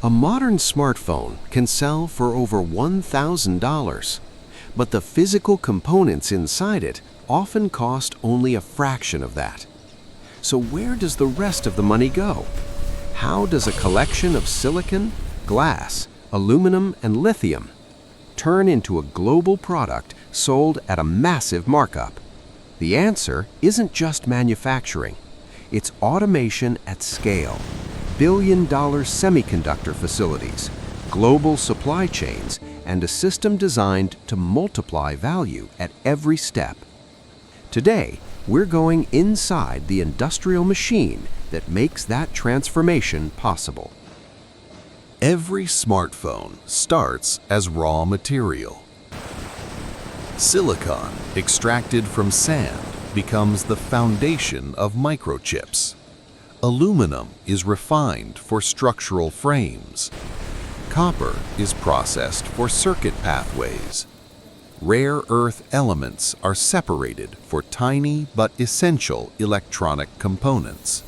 A modern smartphone can sell for over $1,000, but the physical components inside it often cost only a fraction of that. So where does the rest of the money go? How does a collection of silicon, glass, aluminum, and lithium turn into a global product sold at a massive markup? The answer isn't just manufacturing. It's automation at scale, billion-dollar semiconductor facilities, global supply chains, and a system designed to multiply value at every step. Today, we're going inside the industrial machine that makes that transformation possible. Every smartphone starts as raw material. Silicon extracted from sand becomes the foundation of microchips. Aluminum is refined for structural frames. Copper is processed for circuit pathways. Rare earth elements are separated for tiny but essential electronic components.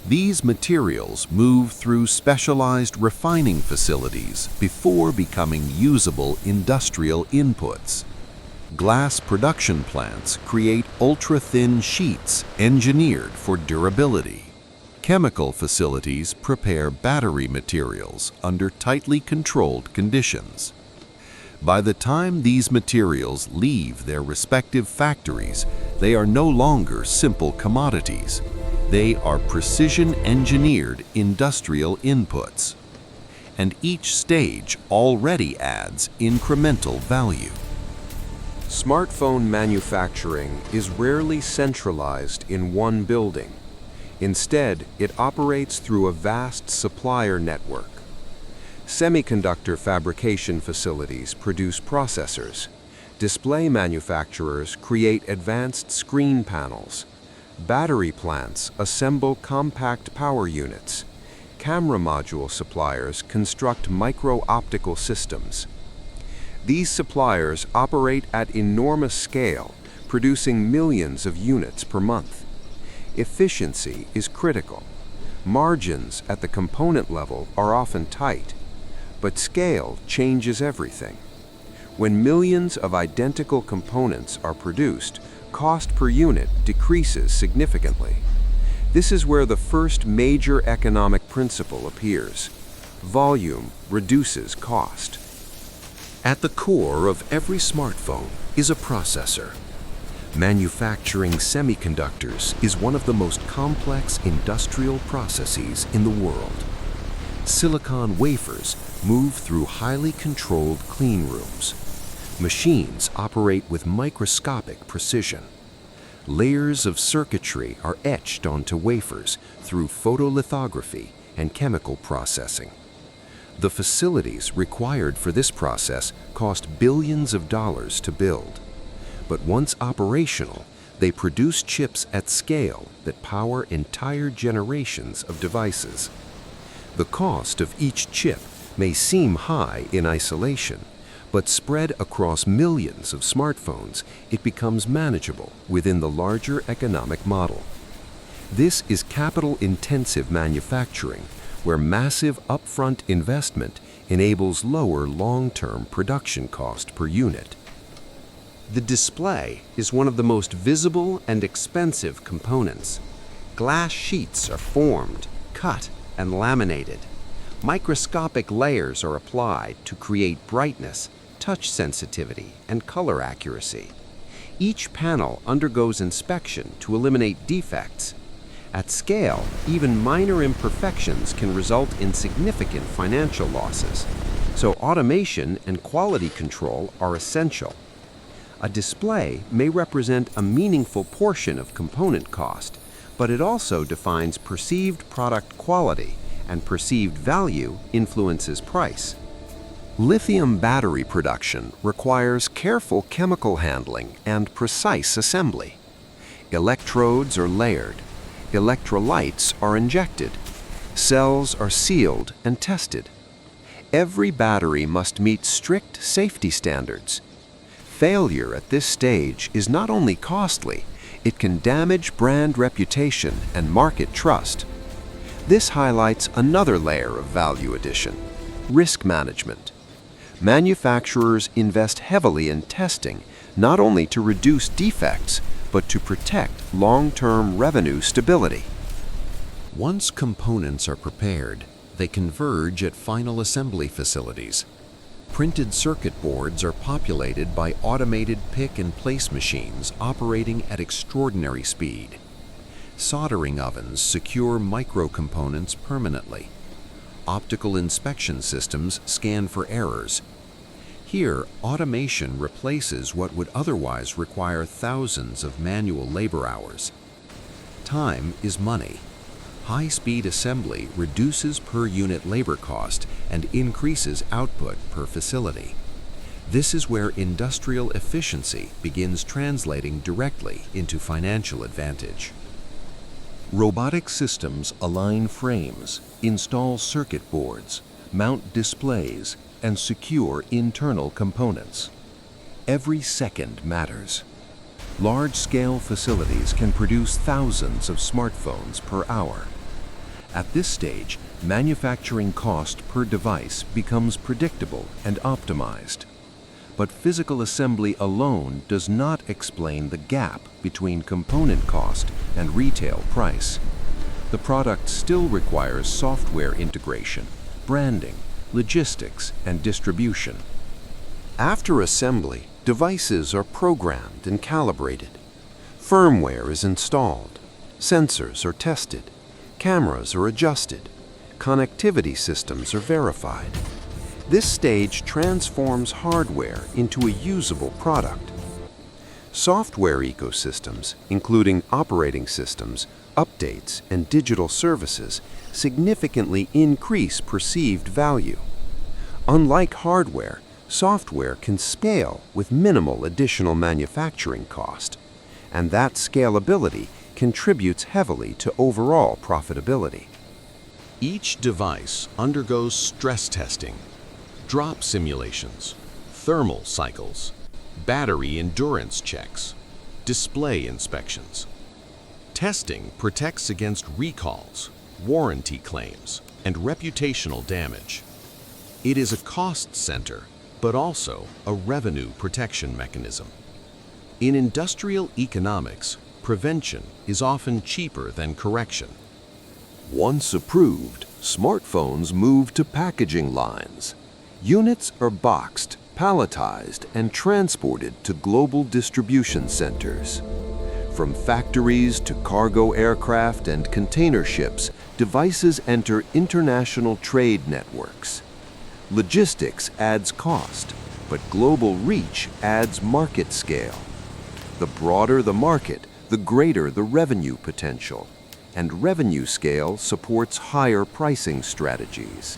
These materials move through specialized refining facilities before becoming usable industrial inputs. Glass production plants create ultra-thin sheets engineered for durability. Chemical facilities prepare battery materials under tightly controlled conditions. By the time these materials leave their respective factories, they are no longer simple commodities. They are precision-engineered industrial inputs. And each stage already adds incremental value. Smartphone manufacturing is rarely centralized in one building. Instead, it operates through a vast supplier network. Semiconductor fabrication facilities produce processors. Display manufacturers create advanced screen panels. Battery plants assemble compact power units. Camera module suppliers construct micro-optical systems. These suppliers operate at enormous scale, producing millions of units per month. Efficiency is critical. Margins at the component level are often tight, but scale changes everything. When millions of identical components are produced, cost per unit decreases significantly. This is where the first major economic principle appears. Volume reduces cost. At the core of every smartphone is a processor. Manufacturing semiconductors is one of the most complex industrial processes in the world. Silicon wafers move through highly controlled clean rooms. Machines operate with microscopic precision. Layers of circuitry are etched onto wafers through photolithography and chemical processing. The facilities required for this process cost billions of dollars to build. But once operational, they produce chips at scale that power entire generations of devices. The cost of each chip may seem high in isolation, but spread across millions of smartphones, it becomes manageable within the larger economic model. This is capital-intensive manufacturing, where massive upfront investment enables lower long-term production cost per unit. The display is one of the most visible and expensive components. Glass sheets are formed, cut, and laminated. Microscopic layers are applied to create brightness, touch sensitivity, and color accuracy. Each panel undergoes inspection to eliminate defects. At scale, even minor imperfections can result in significant financial losses, so automation and quality control are essential. A display may represent a meaningful portion of component cost, but it also defines perceived product quality, and perceived value influences price. Lithium battery production requires careful chemical handling and precise assembly. Electrodes are layered. Electrolytes are injected. Cells are sealed and tested. Every battery must meet strict safety standards. Failure at this stage is not only costly, it can damage brand reputation and market trust. This highlights another layer of value addition: risk management. Manufacturers invest heavily in testing, not only to reduce defects, but to protect long-term revenue stability. Once components are prepared, they converge at final assembly facilities. Printed circuit boards are populated by automated pick-and-place machines operating at extraordinary speed. Soldering ovens secure micro-components permanently. Optical inspection systems scan for errors. Here, automation replaces what would otherwise require thousands of manual labor hours. Time is money. High-speed assembly reduces per-unit labor cost and increases output per facility. This is where industrial efficiency begins translating directly into financial advantage. Robotic systems align frames, install circuit boards, mount displays, and secure internal components. Every second matters. Large-scale facilities can produce thousands of smartphones per hour. At this stage, manufacturing cost per device becomes predictable and optimized. But physical assembly alone does not explain the gap between component cost and retail price. The product still requires software integration, branding, logistics, and distribution. After assembly, devices are programmed and calibrated. Firmware is installed. Sensors are tested. Cameras are adjusted. Connectivity systems are verified. This stage transforms hardware into a usable product. Software ecosystems, including operating systems, updates, and digital services, significantly increase perceived value. Unlike hardware, software can scale with minimal additional manufacturing cost, and that scalability contributes heavily to overall profitability. Each device undergoes stress testing, drop simulations, thermal cycles, battery endurance checks, display inspections. Testing protects against recalls, warranty claims, and reputational damage. It is a cost center, but also a revenue protection mechanism. In industrial economics, prevention is often cheaper than correction. Once approved, smartphones move to packaging lines. Units are boxed, palletized, and transported to global distribution centers. From factories to cargo aircraft and container ships, devices enter international trade networks. Logistics adds cost, but global reach adds market scale. The broader the market, the greater the revenue potential, and revenue scale supports higher pricing strategies.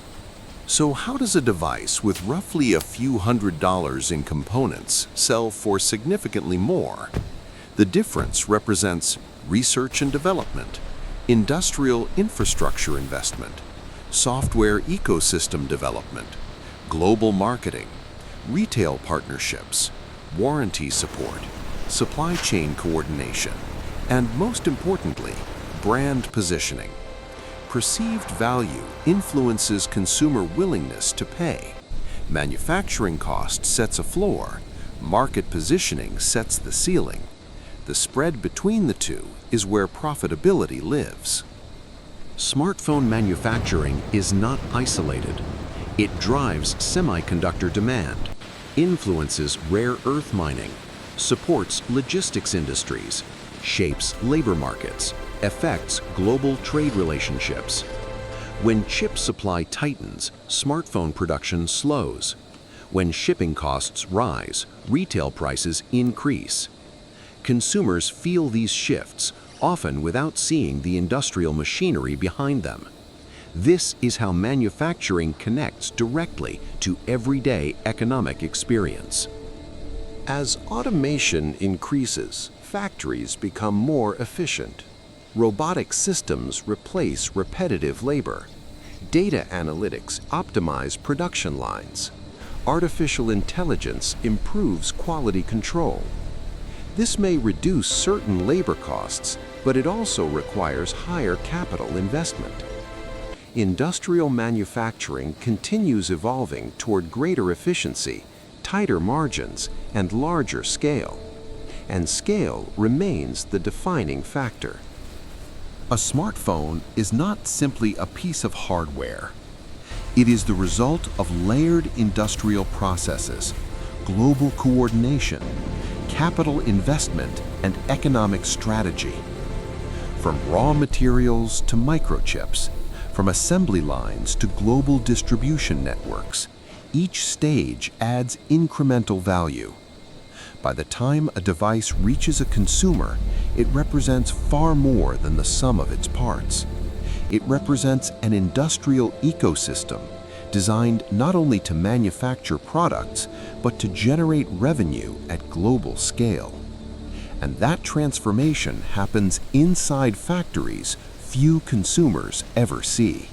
So how does a device with roughly a few $100s in components sell for significantly more? The difference represents research and development, industrial infrastructure investment, software ecosystem development, global marketing, retail partnerships, warranty support, supply chain coordination, and most importantly, brand positioning. Perceived value influences consumer willingness to pay. Manufacturing cost sets a floor. Market positioning sets the ceiling. The spread between the two is where profitability lives. Smartphone manufacturing is not isolated. It drives semiconductor demand, influences rare earth mining, supports logistics industries, shapes labor markets, affects global trade relationships. When chip supply tightens, smartphone production slows. When shipping costs rise, retail prices increase. Consumers feel these shifts, often without seeing the industrial machinery behind them. This is how manufacturing connects directly to everyday economic experience. As automation increases, factories become more efficient. Robotic systems replace repetitive labor. Data analytics optimize production lines. Artificial intelligence improves quality control. This may reduce certain labor costs, but it also requires higher capital investment. Industrial manufacturing continues evolving toward greater efficiency, tighter margins, and larger scale. And scale remains the defining factor. A smartphone is not simply a piece of hardware. It is the result of layered industrial processes, global coordination, capital investment, and economic strategy. From raw materials to microchips, from assembly lines to global distribution networks, each stage adds incremental value. By the time a device reaches a consumer, it represents far more than the sum of its parts. It represents an industrial ecosystem designed not only to manufacture products, but to generate revenue at global scale. And that transformation happens inside factories few consumers ever see.